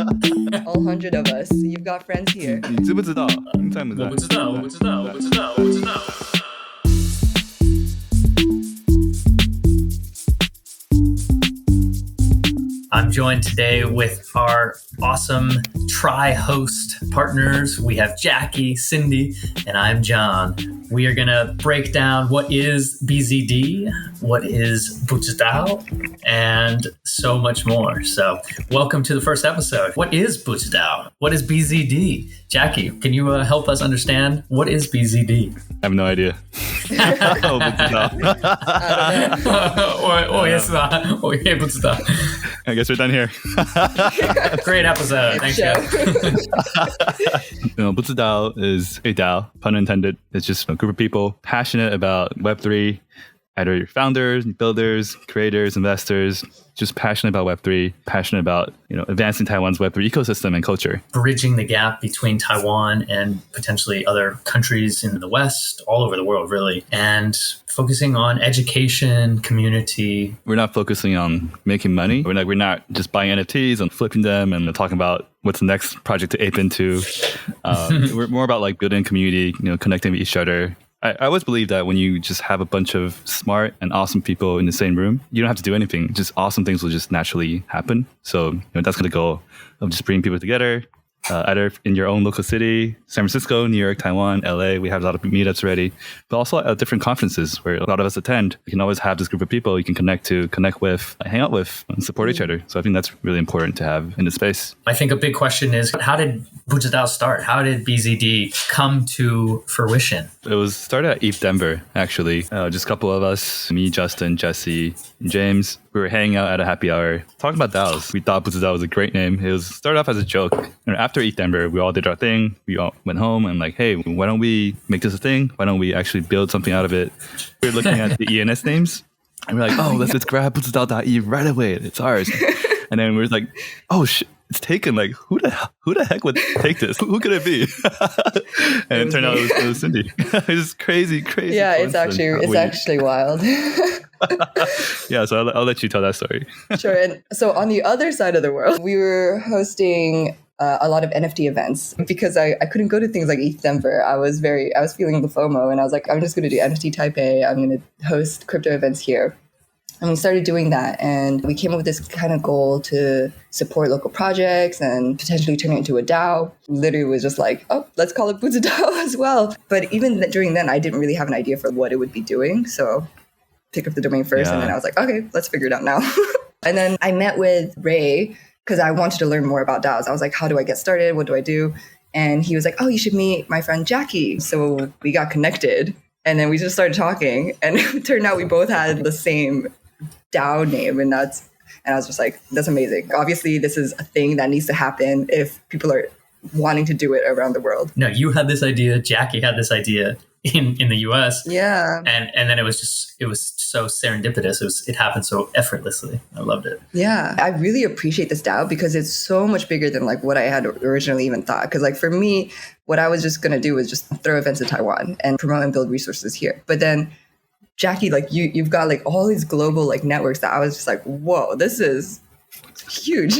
All 100 of us. You've got friends here. 你知不知道？你在不在？我不知道，我不知道，我不知道，我不知道。I'm joined today with our awesome tri-host partners. We have Jacky, Cindy, and I'm John. We are going to break down what is BZD, what is Bu Zhi DAO, and so much more. So welcome to the first episode. What is Bu Zhi DAO? What is BZD? Jacky, can you help us understand what is BZD? I have no idea. 我不知道。我也是啊，我也不知道。I guess we're done here. Great episode. Thanks, guys. Bu Zhi DAO is a DAO, pun intended. It's just a group of people passionate about Web3, either your founders, builders, creators, investors, just passionate about Web3, passionate about, advancing Taiwan's Web3 ecosystem and culture. Bridging the gap between Taiwan and potentially other countries in the West, all over the world, really. And focusing on education, community. We're not focusing on making money. We're not just buying NFTs and flipping them and talking about what's the next project to ape into. We're more about building community, connecting with each other. I always believe that when you just have a bunch of smart and awesome people in the same room, you don't have to do anything. Just awesome things will just naturally happen. So that's the goal of just bringing people together, either in your own local city, San Francisco, New York, Taiwan, LA. We have a lot of meetups already, but also at different conferences where a lot of us attend. You can always have this group of people you can connect with, hang out with, and support each other. So I think that's really important to have in the space. I think a big question is, how did Bu Zhi DAO start? How did BZD come to fruition? It was started at ETH Denver, actually. Just a couple of us, me, Justin, Jesse, and James. We were hanging out at a happy hour, talking about DAOs. We thought Bu Zhi DAO was a great name. It was started off as a joke. And after ETH Denver, we all did our thing. We all went home and hey, why don't we make this a thing? Why don't we actually build something out of it? We were looking at the ENS names. And we're like, let's grab BuZhiDao.e right away. It's ours. And then we're like, oh, shit. It's taken. Who the heck would take this? Who could it be? And it turned out it was Cindy. It's crazy. Yeah, it's actually wild. Yeah, so I'll let you tell that story. Sure. And so on the other side of the world, we were hosting a lot of NFT events because I couldn't go to things like ETH Denver. I was feeling the FOMO, and I was like, I'm just going to do NFT Taipei. I'm going to host crypto events here. And we started doing that, and we came up with this kind of goal to support local projects and potentially turn it into a DAO. Literally was just let's call it Bu Zhi DAO as well. But even during then, I didn't really have an idea for what it would be doing. So pick up the domain first, and then I was like, okay, let's figure it out now. And then I met with Ray because I wanted to learn more about DAOs. I was like, how do I get started? What do I do? And he was like, oh, you should meet my friend Jacky. So we got connected, and then we just started talking, and it turned out we both had the same DAO name, and I was just like, that's amazing. Obviously, this is a thing that needs to happen if people are wanting to do it around the world. No, you had this idea. Jacky had this idea in the US. Yeah. And then it was so serendipitous. It happened so effortlessly. I loved it. Yeah. I really appreciate this DAO because it's so much bigger than what I had originally even thought. Because for me, what I was just going to do was just throw events in Taiwan and promote and build resources here. But then Jacky, you've got all these global networks that I was just like, whoa, this is huge.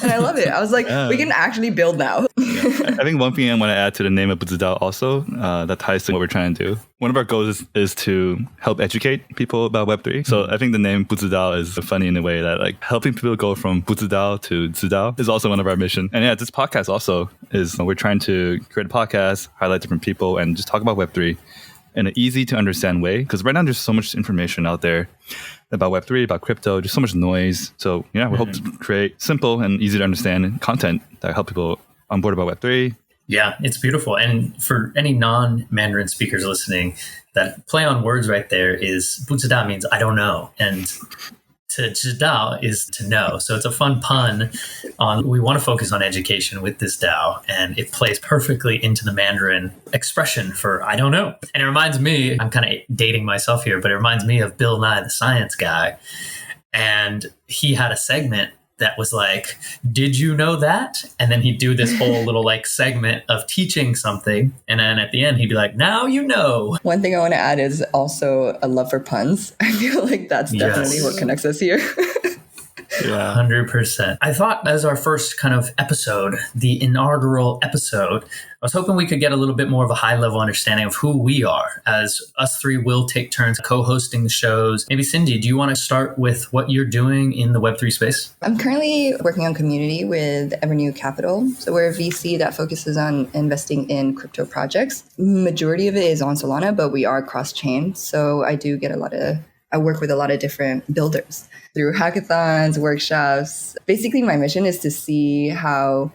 And I love it. I was like, we can actually build now. Yeah. I think one thing I want to add to the name of Bu Zhi DAO also, that ties to what we're trying to do. One of our goals is to help educate people about Web3. So I think the name Bu Zhi DAO is funny in a way that helping people go from Bu Zhi DAO to Zhi DAO is also one of our mission. And yeah, this podcast also is, we're trying to create a podcast, highlight different people, and just talk about Web3 in an easy to understand way. Because right now there's so much information out there about Web3, about crypto, just so much noise. So yeah, we hope to create simple and easy to understand content that help people on board about Web3. Yeah, it's beautiful. And for any non-Mandarin speakers listening, that play on words right there is Bu Zhi DAO means I don't know. And to Zhi DAO is to know. So it's a fun pun on, we want to focus on education with this DAO, and it plays perfectly into the Mandarin expression for I don't know. And it reminds me, I'm kind of dating myself here, but it reminds me of Bill Nye, the science guy. And he had a segment that was like, did you know that? And then he'd do this whole little segment of teaching something. And then at the end, he'd be like, now you know. One thing I want to add is also a love for puns. I feel like that's definitely what connects us here. Yeah. 100%. I thought as our first kind of episode, the inaugural episode, I was hoping we could get a little bit more of a high level understanding of who we are, as us three will take turns co-hosting the shows. Maybe Cindy, do you want to start with what you're doing in the Web3 space? I'm currently working on community with Evernew Capital. So we're a VC that focuses on investing in crypto projects. Majority of it is on Solana, but we are cross-chain. So I do get I work with a lot of different builders through hackathons, workshops. Basically, my mission is to see how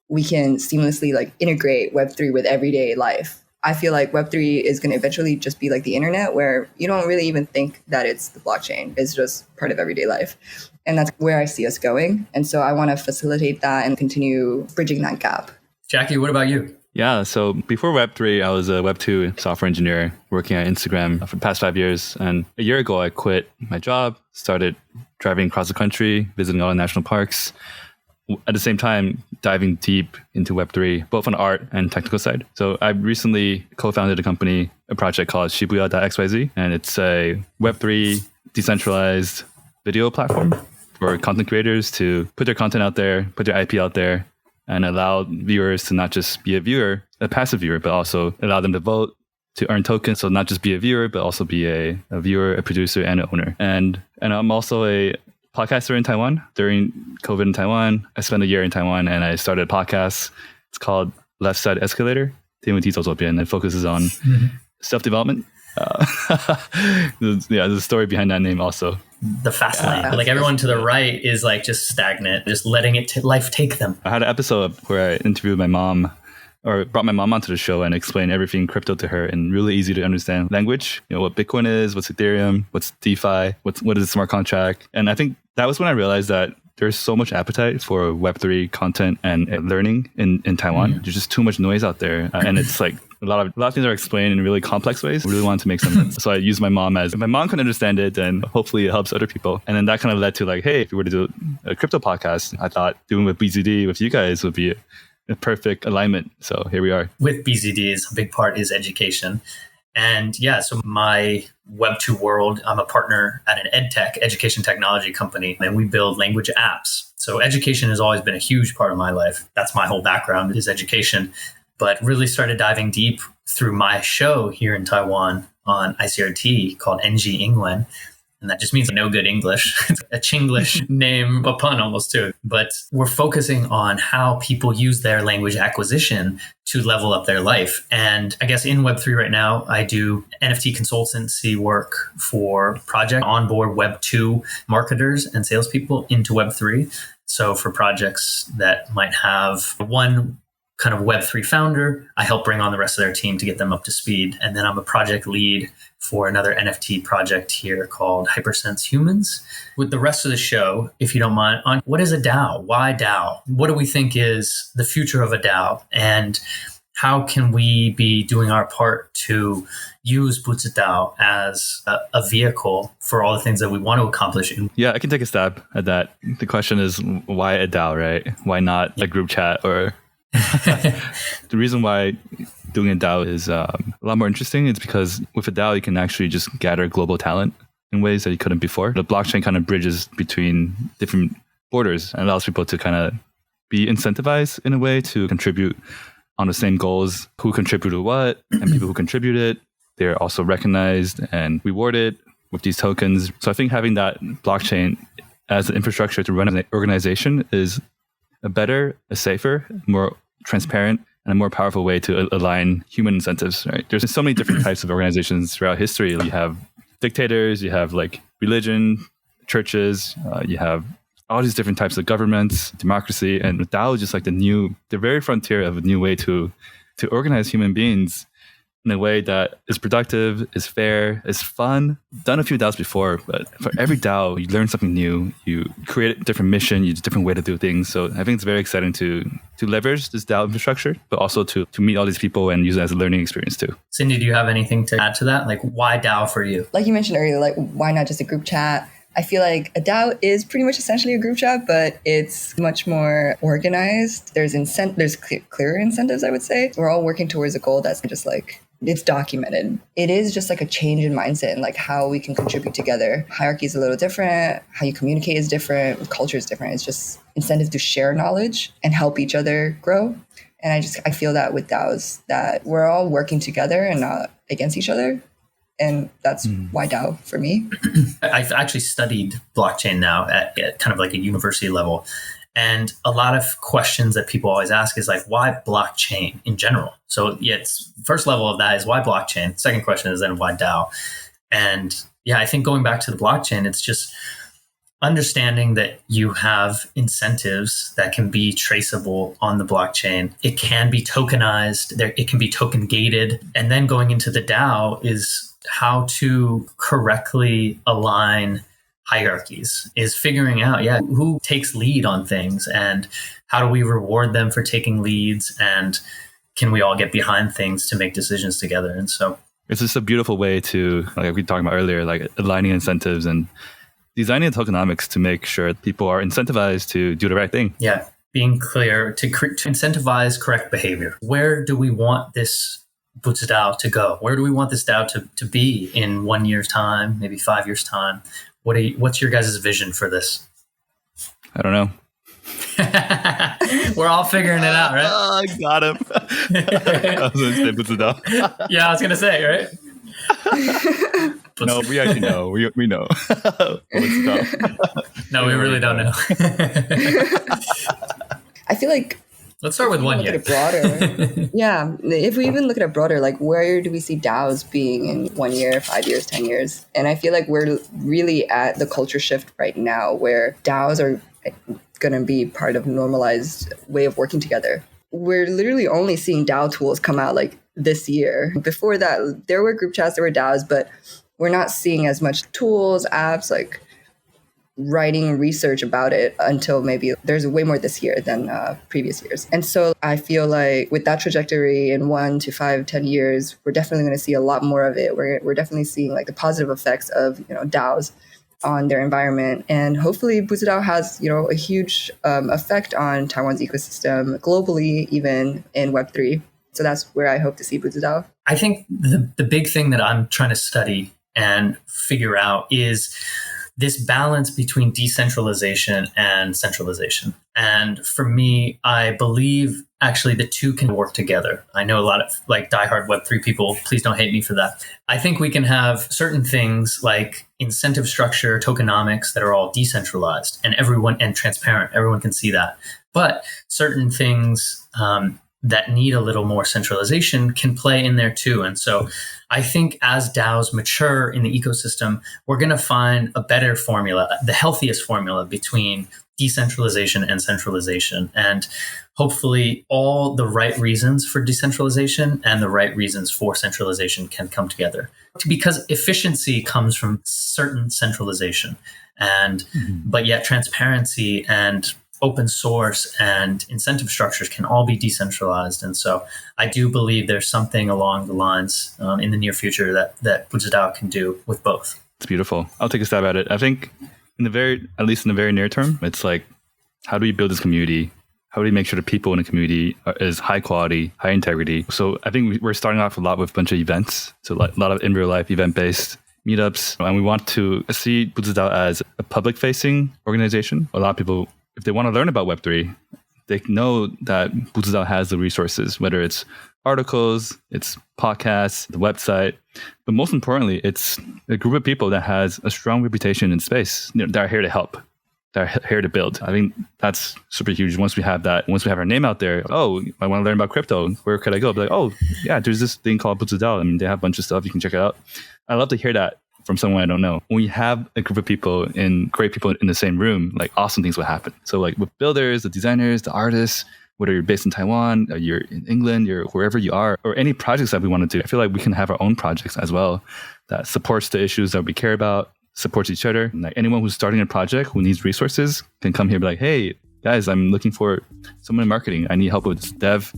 we can seamlessly integrate Web3 with everyday life. I feel like Web3 is going to eventually just be like the internet, where you don't really even think that it's the blockchain. It's just part of everyday life. And that's where I see us going. And so I want to facilitate that and continue bridging that gap. Jacky, what about you? Yeah, so before Web3, I was a Web2 software engineer working at Instagram for the past 5 years. And a year ago, I quit my job, started driving across the country, visiting all the national parks. At the same time, diving deep into Web3, both on the art and technical side. So I recently co-founded a project called Shibuya.xyz, and it's a Web3 decentralized video platform for content creators to put their content out there, put their IP out there, and allow viewers to not just be a passive viewer, but also allow them to vote, to earn tokens. So not just be a viewer, but also be a viewer, a producer, and an owner. And I'm also a podcaster in Taiwan. During COVID in Taiwan, I spent a year in Taiwan and I started a podcast. It's called Left Side Escalator. 天文地走左边. It focuses on self-development. There's a story behind that name also. The fast lane. Like everyone to the right is just stagnant, just letting life take them. I had an episode where I interviewed my mom, or brought my mom onto the show and explained everything crypto to her in really easy to understand language. What Bitcoin is, what's Ethereum, what's DeFi, what is a smart contract. And I think that was when I realized that there's so much appetite for Web3 content and learning in Taiwan. There's just too much noise out there. And it's a lot of things are explained in really complex ways. I really wanted to make some sense. So I used my mom if my mom can understand it, then hopefully it helps other people. And then that kind of led to hey, if we were to do a crypto podcast, I thought doing with BZD with you guys would be a perfect alignment. So here we are. With BZDs, a big part is education. And so my Web2 world, I'm a partner at an edtech, education technology company, and we build language apps. So education has always been a huge part of my life. That's my whole background is education, but really started diving deep through my show here in Taiwan on ICRT called NG England. And that just means no good English. It's a Chinglish name, a pun almost too. But we're focusing on how people use their language acquisition to level up their life. And I guess in Web3 right now, I do NFT consultancy work for project onboard Web2 marketers and salespeople into Web3. So for projects that might have one kind of Web3 founder, I help bring on the rest of their team to get them up to speed. And then I'm a project lead for another NFT project here called Hypersense Humans. With the rest of the show, if you don't mind, on what is a DAO? Why DAO? What do we think is the future of a DAO? And how can we be doing our part to use Bu Zhi DAO as a vehicle for all the things that we want to accomplish? Yeah, I can take a stab at that. The question is, why a DAO, right? Why not a group chat or... The reason why doing a DAO is a lot more interesting is because with a DAO, you can actually just gather global talent in ways that you couldn't before. The blockchain kind of bridges between different borders and allows people to kind of be incentivized in a way to contribute on the same goals, who contributed what, and people who contributed, they're also recognized and rewarded with these tokens. So I think having that blockchain as an infrastructure to run an organization is a better, a safer, more transparent, and a more powerful way to align human incentives, right? There's so many different types of organizations throughout history. You have dictators, you have religion, churches, you have all these different types of governments, democracy, and DAO is just the very frontier of a new way to organize human beings in a way that is productive, is fair, is fun. Done a few DAOs before, but for every DAO, you learn something new. You create a different mission, you use a different way to do things. So I think it's very exciting to leverage this DAO infrastructure, but also to meet all these people and use it as a learning experience too. Cindy, do you have anything to add to that? Why DAO for you? Like you mentioned earlier, why not just a group chat? I feel like a DAO is pretty much essentially a group chat, but it's much more organized. There's clearer incentives, I would say. We're all working towards a goal that's just it's documented. It is just like a change in mindset and like how we can contribute together. Hierarchy is a little different. How you communicate is different. Culture is different. It's just incentive to share knowledge and help each other grow. And I feel that with DAOs, that we're all working together and not against each other. And that's why DAO for me. I've actually studied blockchain now at kind of like a university level. And a lot of questions that people always ask is like, why blockchain in general? So yeah, it's first level of that is why blockchain. Second question is then why DAO? And yeah, I think going back to the blockchain, it's just understanding that you have incentives that can be traceable on the blockchain. It can be tokenized, it can be token gated. And then going into the DAO is how to correctly align hierarchies, is figuring out, who takes lead on things and how do we reward them for taking leads, and can we all get behind things to make decisions together? And so it's just a beautiful way to, like we talked about earlier, like aligning incentives and designing tokenomics to make sure people are incentivized to do the right thing. Yeah, being clear to incentivize correct behavior. Where do we want this Bu Zhi DAO to go? Where do we want this DAO to be in 1 year's time, maybe 5 years' time? What's your guys' vision for this? I don't know. We're all figuring it out, right? Oh, I got him. I was going to say Bu Zhi DAO. Yeah, I was going to say, right? No, we actually know. We know. No, we really don't know. I feel like let's start with 1 year. Look at it broader. Yeah, if we even look at it broader, like where do we see DAOs being in 1 year, 5 years, 10 years? And I feel like we're really at the culture shift right now where DAOs are going to be part of normalized way of working together. We're literally only seeing DAO tools come out like this year. Before that, there were group chats, there were DAOs, but we're not seeing as much tools, apps, like writing research about it until maybe there's way more this year than previous years. And so I feel like with that trajectory in 1 to 5, 10 years, we're definitely going to see a lot more of it. We're definitely seeing like the positive effects of, DAOs on their environment. And hopefully Bu Zhi DAO has, a huge effect on Taiwan's ecosystem globally, even in Web3. So that's where I hope to see Bu Zhi DAO. I think the big thing that I'm trying to study and figure out is this balance between decentralization and centralization. And for me, I believe actually the two can work together. I know a lot of like diehard Web3 people, please don't hate me for that. I think we can have certain things like incentive structure, tokenomics that are all decentralized and transparent. Everyone can see that. But certain things that need a little more centralization can play in there too. And so I think as DAOs mature in the ecosystem, we're going to find a better formula, the healthiest formula between decentralization and centralization. And hopefully all the right reasons for decentralization and the right reasons for centralization can come together. Because efficiency comes from certain centralization, but yet transparency and open source and incentive structures can all be decentralized. And so I do believe there's something along the lines in the near future that Bu Zhi DAO can do with both. It's beautiful. I'll take a stab at it. I think at least in the very near term, it's like, how do we build this community? How do we make sure the people in the community is high quality, high integrity? So I think we're starting off a lot with a bunch of events. So like a lot of in real life event-based meetups. And we want to see Bu Zhi DAO as a public facing organization. A lot of people, if they want to learn about Web3, they know that Bu Zhi DAO has the resources, whether it's articles, it's podcasts, the website. But most importantly, it's a group of people that has a strong reputation in space. That are here to help. That are here to build. I think that's super huge. Once we have our name out there, oh, I want to learn about crypto. Where could I go? Be like, oh, yeah, there's this thing called Bu Zhi DAO. I mean, they have a bunch of stuff. You can check it out. I love to hear that from someone I don't know. When we have a group of people great people in the same room, like awesome things will happen. So like with builders, the designers, the artists, whether you're based in Taiwan, or you're in England, you're wherever you are, or any projects that we want to do, I feel like we can have our own projects as well that supports the issues that we care about, supports each other. And like anyone who's starting a project who needs resources can come here and be like, hey, guys, I'm looking for someone in marketing. I need help with this dev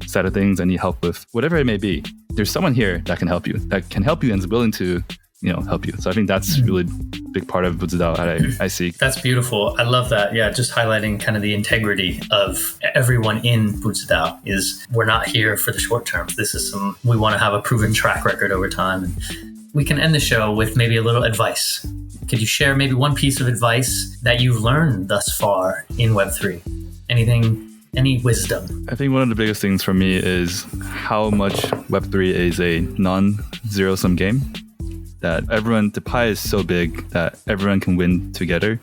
side of things. I need help with whatever it may be. There's someone here that can help you and is willing to help you. So I think that's really a big part of Bu Zhi DAO that I see. That's beautiful. I love that. Yeah, just highlighting kind of the integrity of everyone in Bu Zhi DAO is we're not here for the short term. This is we want to have a proven track record over time. And we can end the show with maybe a little advice. Could you share maybe one piece of advice that you've learned thus far in Web3? Any wisdom? I think one of the biggest things for me is how much Web3 is a non-zero sum game. That the pie is so big that everyone can win together.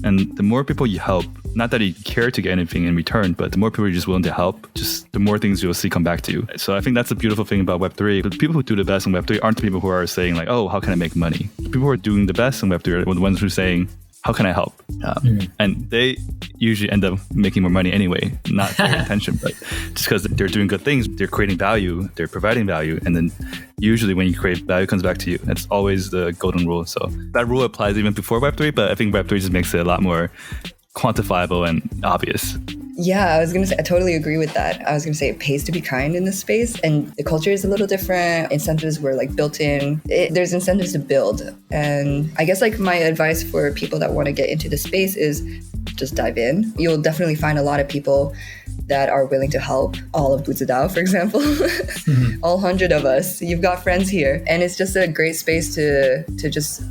And the more people you help, not that you care to get anything in return, but the more people you're just willing to help, just the more things you'll see come back to you. So I think that's the beautiful thing about Web3. The people who do the best in Web3 aren't the people who are saying like, oh, how can I make money? The people who are doing the best in Web3 are the ones who are saying, how can I help? And they usually end up making more money anyway, not their intention, but just because they're doing good things, they're creating value, they're providing value. And then usually when you create value, it comes back to you. That's always the golden rule. So that rule applies even before Web3, but I think Web3 just makes it a lot more quantifiable and obvious. Yeah, I was going to say, I totally agree with that. I was going to say it pays to be kind in this space, and the culture is a little different. Incentives were like built in. There's incentives to build. And I guess like my advice for people that want to get into the space is just dive in. You'll definitely find a lot of people that are willing to help. All of Bu Zhi DAO, for example, all 100 of us. You've got friends here. And it's just a great space to just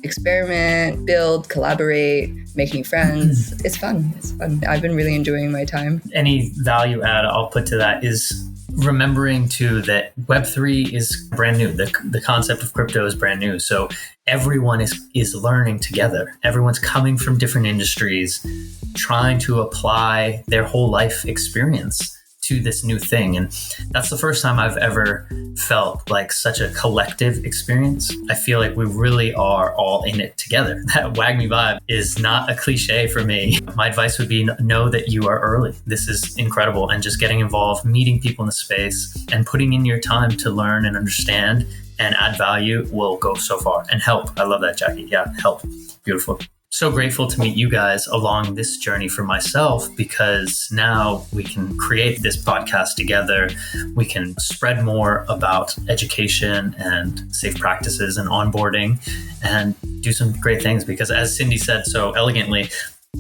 experiment, build, collaborate, make new friends. It's fun. I've been really enjoying my time. Any value add I'll put to that is remembering too that Web3 is brand new. The concept of crypto is brand new. So everyone is learning together. Everyone's coming from different industries, trying to apply their whole life experience to this new thing. And that's the first time I've ever felt like such a collective experience. I feel like we really are all in it together. That wag me vibe is not a cliche for me. My advice would be know that you are early. This is incredible. And just getting involved, meeting people in the space and putting in your time to learn and understand and add value will go so far and help. I love that, Jacky. Yeah, help. Beautiful. So grateful to meet you guys along this journey for myself, because now we can create this podcast together. We can spread more about education and safe practices and onboarding and do some great things, because as Cindy said so elegantly,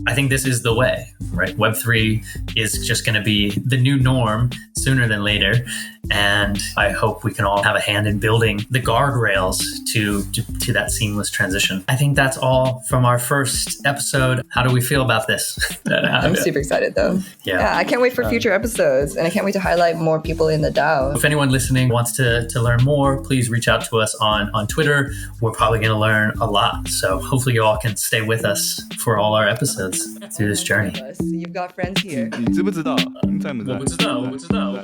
I think this is the way, right? Web3 is just going to be the new norm sooner than later. And I hope we can all have a hand in building the guardrails to that seamless transition. I think that's all from our first episode. How do we feel about this? I'm super excited though. Yeah, I can't wait for future episodes, and I can't wait to highlight more people in the DAO. If anyone listening wants to learn more, please reach out to us on Twitter. We're probably going to learn a lot. So hopefully you all can stay with us for all our episodes through this journey. You've got friends here. 你知不知道？你在不在？我不知道。